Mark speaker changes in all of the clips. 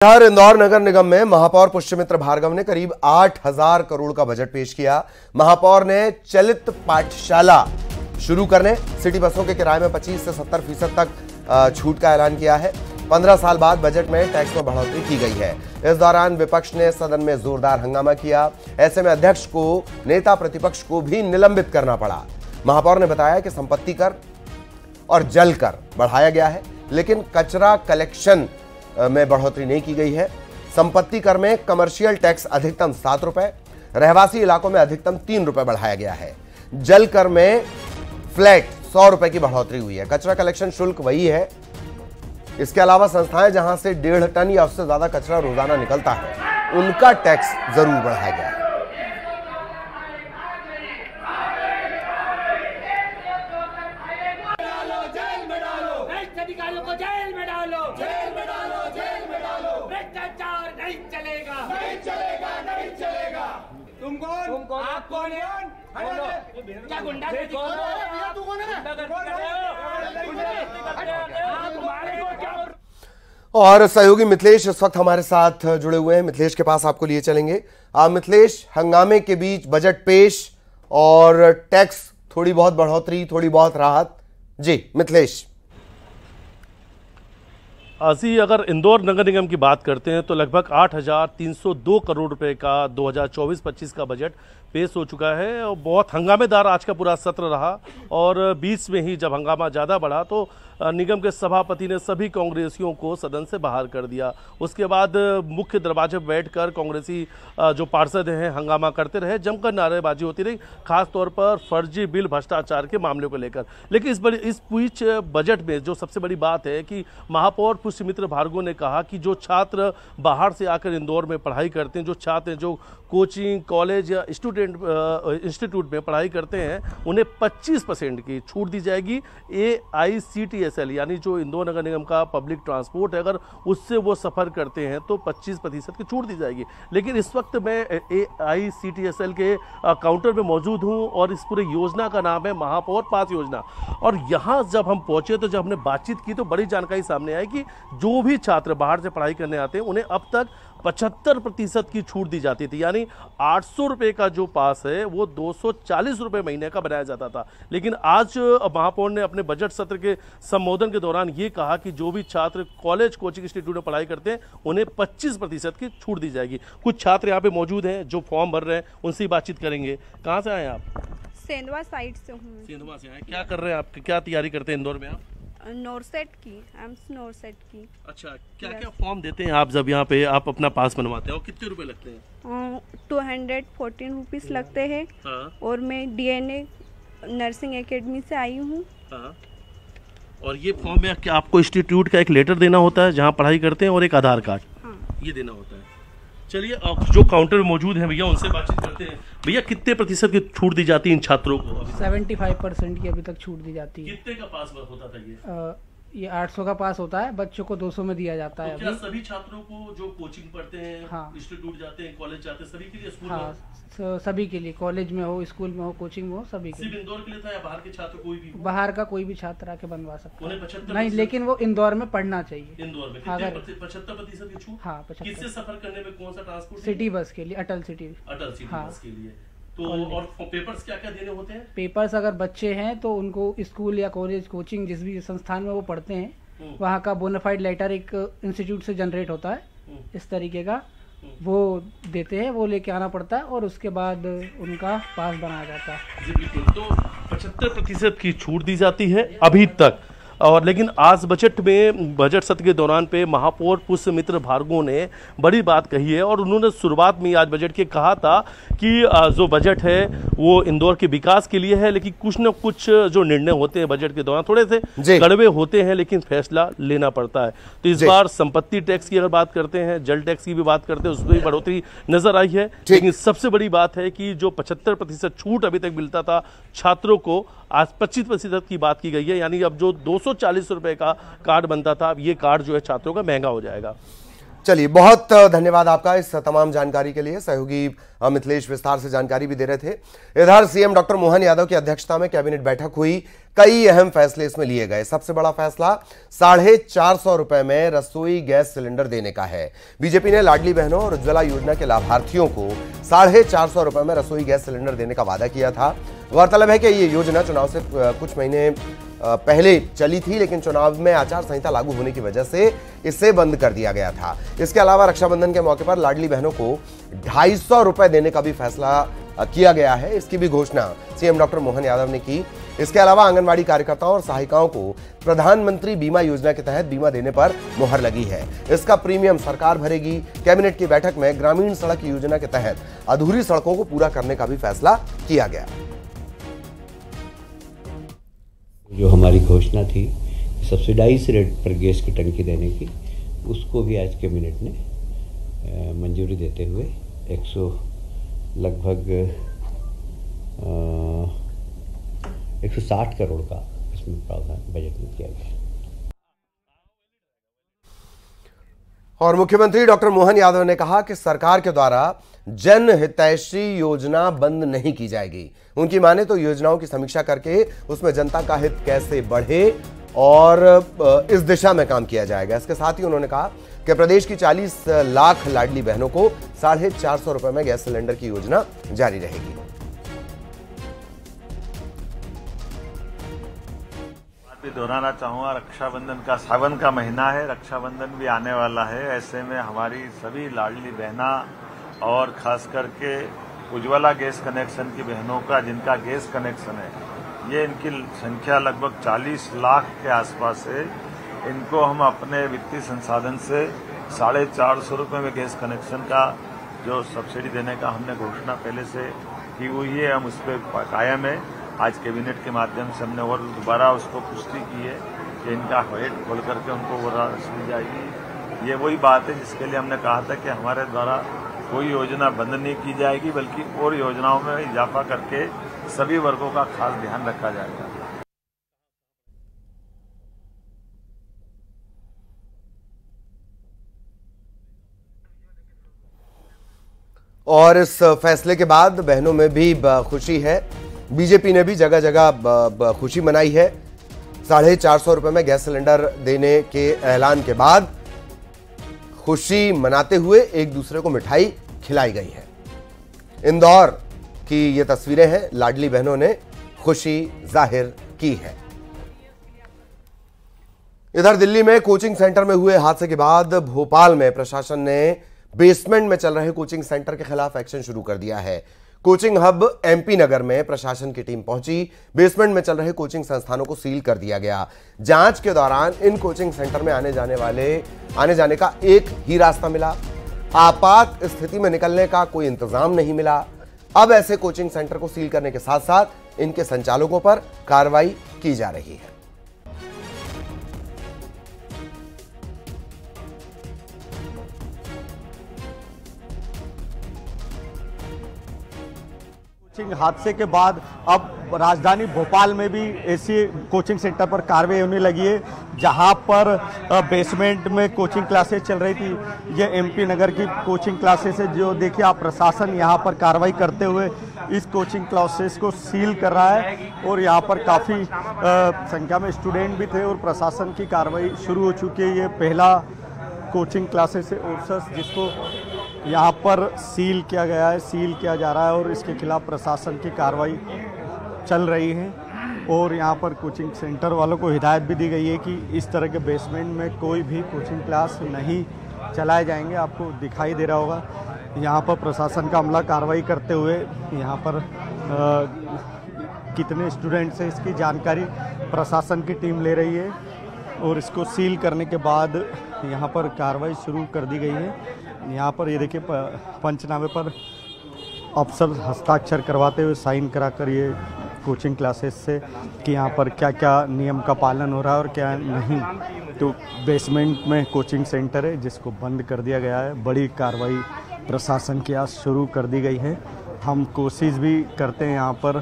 Speaker 1: बिहार इंदौर नगर निगम में महापौर पुष्यमित्र भार्गव ने करीब 8,000 करोड़ का बजट पेश किया। महापौर ने चलित पाठशाला शुरू करने, सिटी बसों के किराए में 25 से 70% तक छूट का ऐलान किया है। 15 साल बाद बजट में टैक्स में बढ़ोतरी की गई है। इस दौरान विपक्ष ने सदन में जोरदार हंगामा किया। ऐसे में अध्यक्ष को, नेता प्रतिपक्ष को भी निलंबित करना पड़ा। महापौर ने बताया कि संपत्ति कर और जल कर बढ़ाया गया है, लेकिन कचरा कलेक्शन में बढ़ोतरी नहीं की गई है। संपत्ति कर में कमर्शियल टैक्स अधिकतम 7 रुपए, रहवासी इलाकों में अधिकतम 3 रुपए बढ़ाया गया है। जल कर में फ्लैट 100 रुपए की बढ़ोतरी हुई है। कचरा कलेक्शन शुल्क वही है। इसके अलावा संस्थाएं जहां से 1.5 टन या उससे ज्यादा कचरा रोजाना निकलता है, उनका टैक्स जरूर बढ़ाया गया है।
Speaker 2: अधिकारियों को जेल में डालो, जेल में डालो, जेल में डालो। भ्रष्टाचार नहीं चलेगा, नहीं चलेगा, नहीं चलेगा। तुम कौन? आप कौन है? क्या गुंडा? तू कौन है?
Speaker 1: और सहयोगी मिथिलेश इस वक्त हमारे साथ जुड़े हुए हैं। मिथिलेश के पास आपको लिए चलेंगे। मिथिलेश, हंगामे के बीच बजट पेश और टैक्स थोड़ी बहुत बढ़ोतरी, थोड़ी बहुत राहत। जी मिथिलेश।
Speaker 3: असी अगर इंदौर नगर निगम की बात करते हैं तो लगभग 8,302 करोड़ रुपए का 2024-25 का बजट पेश हो चुका है और बहुत हंगामेदार आज का पूरा सत्र रहा। और बीच में ही जब हंगामा ज़्यादा बढ़ा तो निगम के सभापति ने सभी कांग्रेसियों को सदन से बाहर कर दिया। उसके बाद मुख्य दरवाजे पर बैठकर कांग्रेसी जो पार्षद हैं हंगामा करते रहे, जमकर नारेबाजी होती रही, खासतौर पर फर्जी बिल भ्रष्टाचार के मामले को लेकर। लेकिन इस बीच बजट में जो सबसे बड़ी बात है कि महापौर पुष्यमित्र भार्गव ने कहा कि जो छात्र बाहर से आकर इंदौर में पढ़ाई करते हैं, जो छात्र जो कोचिंग, कॉलेज या स्टूडेंट इंस्टीट्यूट में पढ़ाई करते हैं, उन्हें 25% की छूट दी जाएगी। AICTSL यानी जो इंदौर नगर निगम का पब्लिक ट्रांसपोर्ट है, अगर उससे वो सफ़र करते हैं तो 25% की छूट दी जाएगी। लेकिन इस वक्त मैं AICTSL के काउंटर में मौजूद हूँ और इस पूरी योजना का नाम है महापौर पास योजना। और यहाँ जब हम पहुँचे तो जब हमने बातचीत की तो बड़ी जानकारी सामने आई कि जो भी छात्र बाहर से पढ़ाई करने आते हैं उन्हें अब तक 75% की छूट दी जाती थी। यानी 800 रुपये का जो पास है वो 240 रुपये महीने का बनाया जाता था। लेकिन आज महापौर ने अपने बजट सत्र के संबोधन के दौरान ये कहा कि जो भी छात्र कॉलेज, कोचिंग इंस्टीट्यूट में पढ़ाई करते हैं उन्हें 25% की छूट दी जाएगी। कुछ छात्र यहाँ पे मौजूद हैं जो फॉर्म भर रहे हैं, उनसे बातचीत करेंगे। कहाँ से आए आप?
Speaker 4: सेंधवा साइड से हूँ।
Speaker 3: सेंधवा से आए। क्या कर रहे हैं आप? क्या तैयारी करते हैं इंदौर में आप?
Speaker 4: नोरसेट की, एम्स नोरसेट की।
Speaker 3: अच्छा, क्या क्या फॉर्म देते हैं आप जब यहाँ पे आप अपना पास बनवाते हैं और कितने रुपए लगते हैं?
Speaker 4: 214 रुपीज़ लगते हैं।
Speaker 3: हाँ।
Speaker 4: और मैं DNA नर्सिंग एकेडमी से आई हूँ।
Speaker 3: हाँ। और ये फॉर्म में क्या आपको इंस्टीट्यूट का एक लेटर देना होता है जहाँ पढ़ाई करते हैं और एक आधार कार्ड?
Speaker 4: हाँ।
Speaker 3: ये देना होता है। चलिए, जो काउंटर में मौजूद हैं भैया उनसे बातचीत करते हैं। भैया, कितने प्रतिशत की छूट दी जाती है इन छात्रों को?
Speaker 5: 75% की अभी तक छूट दी जाती है।
Speaker 3: कितने का पास होता था
Speaker 5: ये 800 का पास होता है, बच्चों को 200 में दिया जाता है।
Speaker 3: तो क्या सभी छात्रों को जो कोचिंग पढ़ते हैं,
Speaker 5: हाँ,
Speaker 3: इंस्टीट्यूट जाते हैं, कॉलेज जाते हैं, सभी के लिए स्कूल?
Speaker 5: हाँ, सभी के लिए, कॉलेज में हो, स्कूल में हो, कोचिंग में हो, सभी के लिए।
Speaker 3: सिर्फ इंदौर के लिए था या बाहर के छात्र कोई भी?
Speaker 5: बाहर का कोई भी छात्र आके बनवा सकता है।
Speaker 3: 75%
Speaker 5: नहीं, लेकिन वो इंदौर में पढ़ना चाहिए।
Speaker 3: इंदौर में 75% की छूट?
Speaker 5: हाँ, 75।
Speaker 3: किससे सफर करने में कौन सा ट्रांसपोर्ट?
Speaker 5: सिटी बस के लिए, अटल सिटी
Speaker 3: हाँ, बस के लिए। तो और पेपर्स क्या क्या देने होते हैं?
Speaker 5: पेपर्स अगर बच्चे हैं तो उनको स्कूल या कॉलेज, कोचिंग, जिस भी संस्थान में वो पढ़ते हैं वहाँ का बोनाफाइड लेटर एक इंस्टीट्यूट से जनरेट होता है, इस तरीके का वो देते हैं, वो लेके आना पड़ता है और उसके बाद उनका पास बनाया जाता है।
Speaker 3: जी बिल्कुल। तो 75% की छूट दी जाती है अभी तक। और लेकिन आज बजट सत्र के दौरान पे महापौर पुष्यमित्र भार्गव ने बड़ी बात कही है और उन्होंने शुरुआत में आज बजट के कहा था कि जो बजट है वो इंदौर के विकास के लिए है, लेकिन कुछ न कुछ जो निर्णय होते हैं बजट के दौरान थोड़े से कड़वे होते हैं, लेकिन फैसला लेना पड़ता है। तो इस बार संपत्ति टैक्स की अगर बात करते हैं, जल टैक्स की भी बात करते हैं, उसमें भी बढ़ोतरी नजर आई है। लेकिन सबसे बड़ी बात है कि जो 75% छूट अभी तक मिलता था छात्रों को, आज 25% की बात की गई है। यानी अब जो 240 रुपए का कार्ड बनता था, अब ये कार्ड जो है छात्रों का महंगा हो जाएगा।
Speaker 1: चलिए, बहुत धन्यवाद आपका इस तमाम जानकारी के लिए। सहयोगी मिथिलेश विस्तार से जानकारी भी दे रहे थे। इधर सीएम डॉक्टर मोहन यादव की अध्यक्षता में कैबिनेट बैठक हुई, कई अहम फैसले इसमें लिए गए। सबसे बड़ा फैसला 450 रुपए में रसोई गैस सिलेंडर देने का है। बीजेपी ने लाडली बहनों और उज्ज्वला योजना के लाभार्थियों को 450 रुपए में रसोई गैस सिलेंडर देने का वादा किया था। गौरतलब है कि ये योजना चुनाव से कुछ महीने पहले चली थी, लेकिन चुनाव में आचार संहिता लागू होने की वजह से इसे बंद कर दिया गया था। इसके अलावा रक्षाबंधन के मौके पर लाडली बहनों को 250 रुपए देने का भी फैसला किया गया है। इसकी भी घोषणा सीएम डॉक्टर मोहन यादव ने की। इसके अलावा आंगनबाड़ी कार्यकर्ताओं और सहायिकाओं को प्रधानमंत्री बीमा योजना के तहत बीमा देने पर मुहर लगी है। इसका प्रीमियम सरकार भरेगी। कैबिनेट की बैठक में ग्रामीण सड़क योजना के तहत अधूरी सड़कों को पूरा करने का भी फैसला किया गया।
Speaker 6: जो हमारी घोषणा थी सब्सिडाइज रेट पर गैस की टंकी देने की, उसको भी आज कैबिनेट ने मंजूरी देते हुए लगभग 160 करोड़ का इसमें प्रावधान बजट में किया गया।
Speaker 1: और मुख्यमंत्री डॉक्टर मोहन यादव ने कहा कि सरकार के द्वारा जन हितैषी योजना बंद नहीं की जाएगी। उनकी माने तो योजनाओं की समीक्षा करके उसमें जनता का हित कैसे बढ़े और इस दिशा में काम किया जाएगा। इसके साथ ही उन्होंने कहा कि प्रदेश की 40 लाख लाडली बहनों को 450 रुपए में गैस सिलेंडर की योजना जारी रहेगी।
Speaker 7: भी दोहराना चाहूँगा, रक्षाबंधन का सावन का महीना है, रक्षाबंधन भी आने वाला है। ऐसे में हमारी सभी लाडली बहना और खास करके उज्ज्वला गैस कनेक्शन की बहनों का जिनका गैस कनेक्शन है, ये इनकी संख्या लगभग 40 लाख के आसपास है। इनको हम अपने वित्तीय संसाधन से 450 रुपये में गैस कनेक्शन का जो सब्सिडी देने का हमने घोषणा पहले से की हुई है, हम उस पर कायम है। आज कैबिनेट के माध्यम से हमने और दोबारा उसको पुष्टि की है कि इनका वेट खोल करके उनको वो राशि दी जाएगी। ये वही बात है जिसके लिए हमने कहा था कि हमारे द्वारा कोई योजना बंद नहीं की जाएगी, बल्कि और योजनाओं में इजाफा करके सभी वर्गों का खास ध्यान रखा जाएगा।
Speaker 1: और इस फैसले के बाद बहनों में भी खुशी है। बीजेपी ने भी जगह जगह खुशी मनाई है। 450 रुपए में गैस सिलेंडर देने के ऐलान के बाद खुशी मनाते हुए एक दूसरे को मिठाई खिलाई गई है। इंदौर की ये तस्वीरें हैं, लाडली बहनों ने खुशी जाहिर की है। इधर दिल्ली में कोचिंग सेंटर में हुए हादसे के बाद भोपाल में प्रशासन ने बेसमेंट में चल रहे कोचिंग सेंटर के खिलाफ एक्शन शुरू कर दिया है। कोचिंग हब एमपी नगर में प्रशासन की टीम पहुंची। बेसमेंट में चल रहे कोचिंग संस्थानों को सील कर दिया गया। जांच के दौरान इन कोचिंग सेंटर में आने जाने का एक ही रास्ता मिला। आपात स्थिति में निकलने का कोई इंतजाम नहीं मिला। अब ऐसे कोचिंग सेंटर को सील करने के साथ साथ इनके संचालकों पर कार्रवाई की जा रही है।
Speaker 8: हादसे के बाद अब राजधानी भोपाल में भी ऐसी कोचिंग सेंटर पर कार्रवाई होने लगी है, जहां पर बेसमेंट में कोचिंग क्लासेस चल रही थी। ये एमपी नगर की कोचिंग क्लासेस है, जो देखिए आप प्रशासन यहां पर कार्रवाई करते हुए इस कोचिंग क्लासेस को सील कर रहा है। और यहां पर काफ़ी संख्या में स्टूडेंट भी थे और प्रशासन की कार्रवाई शुरू हो चुकी है। ये पहला कोचिंग क्लासेस है ओर्सस, जिसको यहाँ पर सील किया गया है, सील किया जा रहा है और इसके खिलाफ प्रशासन की कार्रवाई चल रही है। और यहाँ पर कोचिंग सेंटर वालों को हिदायत भी दी गई है कि इस तरह के बेसमेंट में कोई भी कोचिंग क्लास नहीं चलाए जाएंगे। आपको दिखाई दे रहा होगा यहाँ पर प्रशासन का अमला कार्रवाई करते हुए यहाँ पर कितने स्टूडेंट्स हैं इसकी जानकारी प्रशासन की टीम ले रही है। और इसको सील करने के बाद यहाँ पर कार्रवाई शुरू कर दी गई है। यहाँ पर ये देखिए पंचनामे पर अफसर हस्ताक्षर करवाते हुए साइन कराकर ये कोचिंग क्लासेस से कि यहाँ पर क्या क्या नियम का पालन हो रहा है और क्या नहीं। तो बेसमेंट में कोचिंग सेंटर है जिसको बंद कर दिया गया है। बड़ी कार्रवाई प्रशासन की आज शुरू कर दी गई है। हम कोशिश भी करते हैं यहाँ पर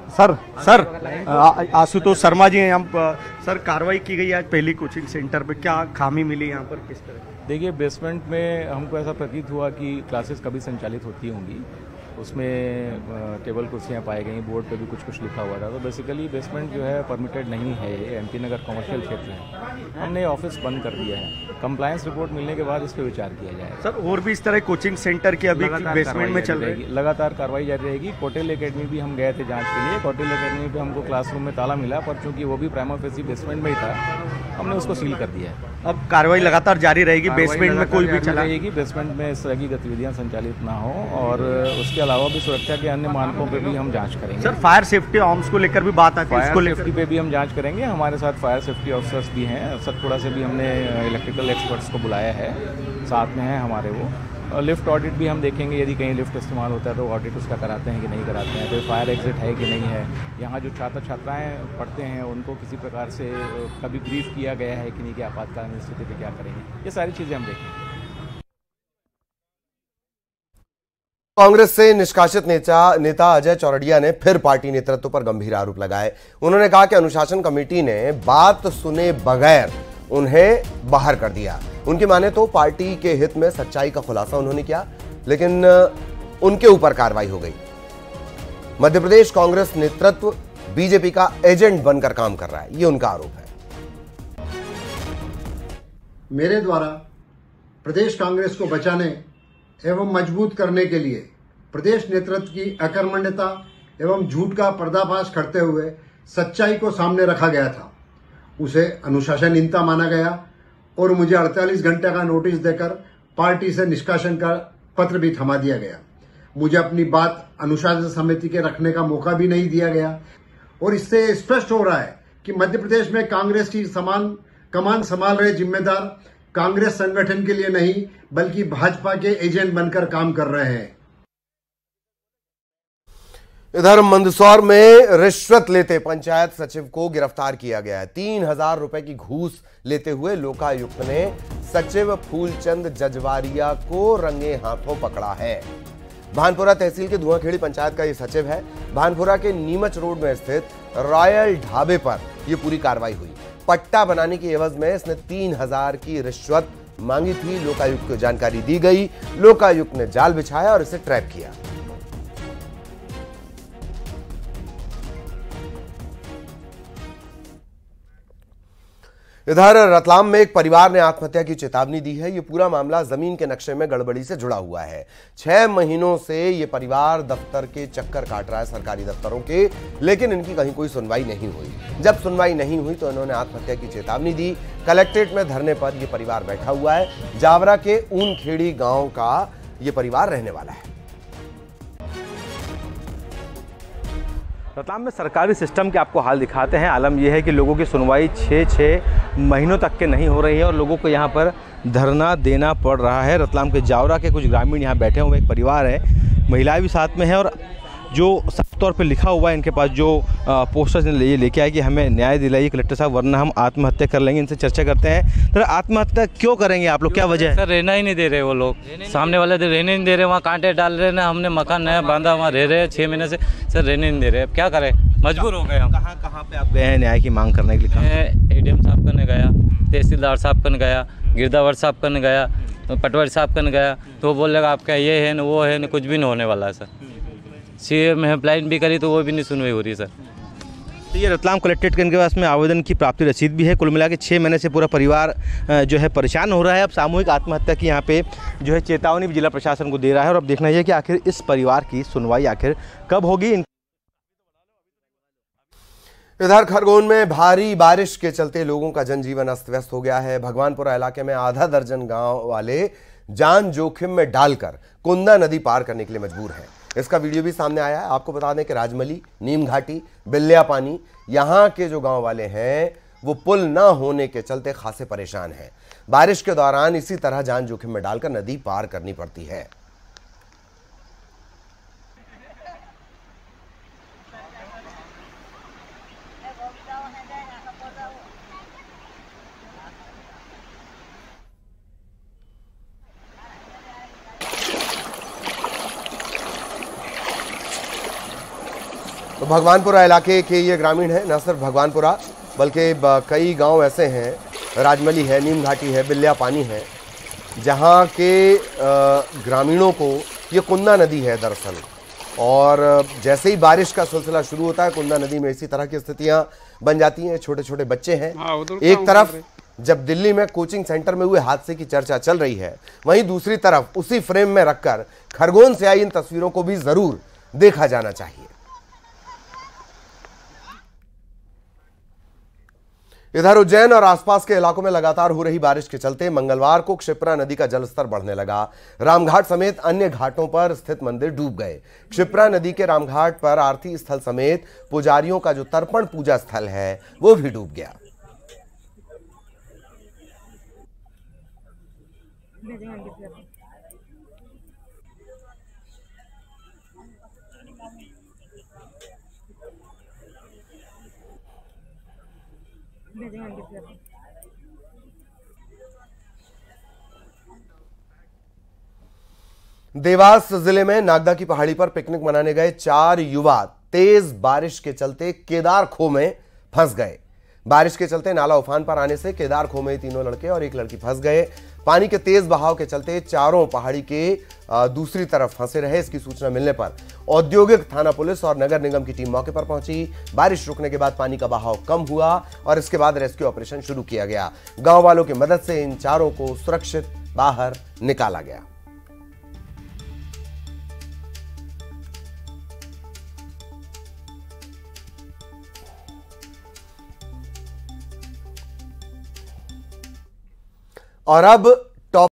Speaker 8: सर आशुतोष शर्मा जी हैं हम। सर कार्रवाई की गई आज पहली कोचिंग सेंटर पे, क्या खामी मिली यहाँ पर, किस तरह?
Speaker 9: देखिए बेसमेंट में हमको ऐसा प्रतीत हुआ कि क्लासेस कभी संचालित होती होंगी, उसमें टेबल कुर्सियाँ पाई गई, बोर्ड पे भी कुछ लिखा हुआ था। तो बेसिकली बेसमेंट जो है परमिटेड नहीं है, ये एमपी नगर कमर्शियल क्षेत्र है, हमने ऑफिस बंद कर दिया है। कंप्लायंस रिपोर्ट मिलने के बाद इस पर विचार किया जाएगा।
Speaker 8: सर और भी इस तरह कोचिंग सेंटर की अभी बेसमेंट में चल रही है,
Speaker 9: लगातार कार्रवाई जारी रहेगी। कोटेल एकेडमी भी हम गए थे जांच के लिए, कोटेल एकेडमी पे हमको क्लासरूम में ताला मिला, पर चूंकि वो भी प्राइमा फेसी बेसमेंट में ही था, हमने उसको सील कर दिया है।
Speaker 8: अब कार्रवाई लगातार जारी रहेगी, बेसमेंट में कोई भी चला
Speaker 9: रहेगी, बेसमेंट में इस तरह की गतिविधियां संचालित ना हो, और उसके अलावा भी सुरक्षा के अन्य मानकों पे भी हम जांच करेंगे।
Speaker 8: सर फायर सेफ्टी आर्म्स को लेकर भी बात आती है,
Speaker 9: फायर सेफ्टी पे भी हम जांच करेंगे। हमारे साथ फायर सेफ्टी ऑफिसर्स भी हैं, सतपुड़ा से भी हमने इलेक्ट्रिकल एक्सपर्ट्स को बुलाया है, साथ में हैं हमारे वो। लिफ्ट ऑडिट भी हम देखेंगे, यदि कहीं लिफ्ट इस्तेमाल होता है तो ऑडिट उसका कराते हैं कि नहीं कराते हैं, तो फायर एग्जिट है कि नहीं है, यहाँ जो छात्र छात्राएँ पढ़ते हैं उनको किसी प्रकार से कभी ब्रीफ किया गया है कि नहीं कि आपातकालीन स्थिति में क्या करेंगे, ये सारी चीज़ें हम देखेंगे।
Speaker 1: कांग्रेस से निष्कासित नेता अजय चौरड़िया ने फिर पार्टी नेतृत्व पर गंभीर आरोप लगाए। उन्होंने कहा कि अनुशासन कमेटी ने बात सुने बगैर उन्हें बाहर कर दिया। उनकी माने तो पार्टी के हित में सच्चाई का खुलासा उन्होंने किया, लेकिन उनके ऊपर कार्रवाई हो गई। मध्य प्रदेश कांग्रेस नेतृत्व बीजेपी का एजेंट बनकर काम कर रहा है, ये उनका आरोप है।
Speaker 10: मेरे द्वारा प्रदेश कांग्रेस को बचाने एवं मजबूत करने के लिए प्रदेश नेतृत्व की अकर्मण्यता एवं झूठ का पर्दाफाश करते हुए सच्चाई को सामने रखा गया था। उसे अनुशासनहीनता माना गया और मुझे 48 घंटे का नोटिस देकर पार्टी से निष्कासन का पत्र भी थमा दिया गया। मुझे अपनी बात अनुशासन समिति के रखने का मौका भी नहीं दिया गया, और इससे स्पष्ट हो रहा है कि मध्य प्रदेश में कांग्रेस की कमान संभाल रहे जिम्मेदार कांग्रेस संगठन के लिए नहीं बल्कि भाजपा के एजेंट बनकर काम कर रहे हैं।
Speaker 1: इधर मंदसौर में रिश्वत लेते पंचायत सचिव को गिरफ्तार किया गया है। 3000 रुपए की घूस लेते हुए लोकायुक्त ने सचिव फूलचंद जजवारिया को रंगे हाथों पकड़ा है। भानपुरा तहसील के धुआंखेड़ी पंचायत का यह सचिव है। भानपुरा के नीमच रोड में स्थित रॉयल ढाबे पर यह पूरी कार्रवाई हुई। पट्टा बनाने की एवज में इसने 3000 की रिश्वत मांगी थी। लोकायुक्त को जानकारी दी गई, लोकायुक्त ने जाल बिछाया और इसे ट्रैप किया। इधर रतलाम में एक परिवार ने आत्महत्या की चेतावनी दी है। यह पूरा मामला जमीन के नक्शे में गड़बड़ी से जुड़ा हुआ है। 6 महीनों से यह परिवार दफ्तर के चक्कर काट रहा है, सरकारी दफ्तरों के, लेकिन इनकी कहीं कोई सुनवाई नहीं हुई। जब सुनवाई नहीं हुई तो इन्होंने आत्महत्या की चेतावनी दी। कलेक्ट्रेट में धरने पर यह परिवार बैठा हुआ है। जावरा के ऊनखेड़ी गांव का यह परिवार रहने वाला है।
Speaker 11: रतलाम में सरकारी सिस्टम के आपको हाल दिखाते हैं। आलम यह है कि लोगों की सुनवाई 6 महीनों तक के नहीं हो रही है और लोगों को यहाँ पर धरना देना पड़ रहा है। रतलाम के जावरा के कुछ ग्रामीण यहाँ बैठे हुए, एक परिवार है, महिलाएं भी साथ में हैं, और जो साफ तौर पे लिखा हुआ है इनके पास, जो पोस्टर्स ये लेके आए कि हमें न्याय दिलाइए कलेक्टर साहब, वरना हम आत्महत्या कर लेंगे। इनसे चर्चा करते हैं। तो आत्महत्या क्यों करेंगे आप लोग, क्या वजह है?
Speaker 12: सर रहना ही नहीं दे रहे वो लोग, सामने वाले रहने नहीं दे रहे, वहाँ कांटे डाल रहे हैं। हमने मकान नया बांधा, वहाँ रह रहे हैं 6 महीने से, सर रहने नहीं दे रहे। अब क्या करें, मजबूर हो गए हम।
Speaker 11: कहाँ पे आप गए हैं न्याय की मांग करने के लिए?
Speaker 12: मैं एडीएम साहब कने गया, तहसीलदार साहब कने गया, गिरदावर साहब कने गया, पटवारी साहब कने गया, तो बोलेगा आपका ये है न वो है न, कुछ भी नहीं होने वाला है सर। सीएम हेल्पलाइन भी करी तो वो भी नहीं सुनवाई हो रही सर।
Speaker 11: तो ये रतलाम कलेक्ट्रेट के पास में आवेदन की प्राप्ति रसीद भी है। कुल मिला के 6 महीने से पूरा परिवार जो है परेशान हो रहा है। अब सामूहिक आत्महत्या की यहाँ पे जो है चेतावनी भी जिला प्रशासन को दे रहा है, और अब देखना है कि आखिर इस परिवार की सुनवाई आखिर कब होगी।
Speaker 1: इधर खरगोन में भारी बारिश के चलते लोगों का जनजीवन अस्त व्यस्त हो गया है। भगवानपुरा इलाके में आधा दर्जन गांव वाले जान जोखिम में डालकर कुंदा नदी पार करने के लिए मजबूर हैं। इसका वीडियो भी सामने आया है। आपको बता दें कि राजमली, नीम घाटी, बिल्लिया पानी, यहाँ के जो गांव वाले हैं वो पुल ना होने के चलते खासे परेशान हैं। बारिश के दौरान इसी तरह जान जोखिम में डालकर नदी पार करनी पड़ती है। तो भगवानपुरा इलाके के ये ग्रामीण हैं, न सिर्फ भगवानपुरा बल्कि कई गांव ऐसे हैं, राजमली है, नीम घाटी है, बिल्लिया पानी है, जहां के ग्रामीणों को ये कुंदा नदी है दरअसल, और जैसे ही बारिश का सिलसिला शुरू होता है कुंदा नदी में इसी तरह की स्थितियां बन जाती हैं। छोटे छोटे बच्चे हैं। एक तरफ जब दिल्ली में कोचिंग सेंटर में हुए हादसे की चर्चा चल रही है, वहीं दूसरी तरफ उसी फ्रेम में रखकर खरगोन से आई इन तस्वीरों को भी जरूर देखा जाना चाहिए। इधर उज्जैन और आसपास के इलाकों में लगातार हो रही बारिश के चलते मंगलवार को क्षिप्रा नदी का जलस्तर बढ़ने लगा। रामघाट समेत अन्य घाटों पर स्थित मंदिर डूब गए। क्षिप्रा नदी के रामघाट पर आरती स्थल समेत पुजारियों का जो तर्पण पूजा स्थल है वो भी डूब गया। देवास जिले में नागदा की पहाड़ी पर पिकनिक मनाने गए 4 युवा तेज बारिश के चलते केदार खो में फंस गए। बारिश के चलते नाला उफान पर आने से केदार खो में 3 लड़के और 1 लड़की फंस गए। पानी के तेज बहाव के चलते चारों पहाड़ी के दूसरी तरफ फंसे रहे। इसकी सूचना मिलने पर औद्योगिक थाना पुलिस और नगर निगम की टीम मौके पर पहुंची। बारिश रुकने के बाद पानी का बहाव कम हुआ और इसके बाद रेस्क्यू ऑपरेशन शुरू किया गया। गांव वालों की मदद से इन चारों को सुरक्षित बाहर निकाला गया। और अब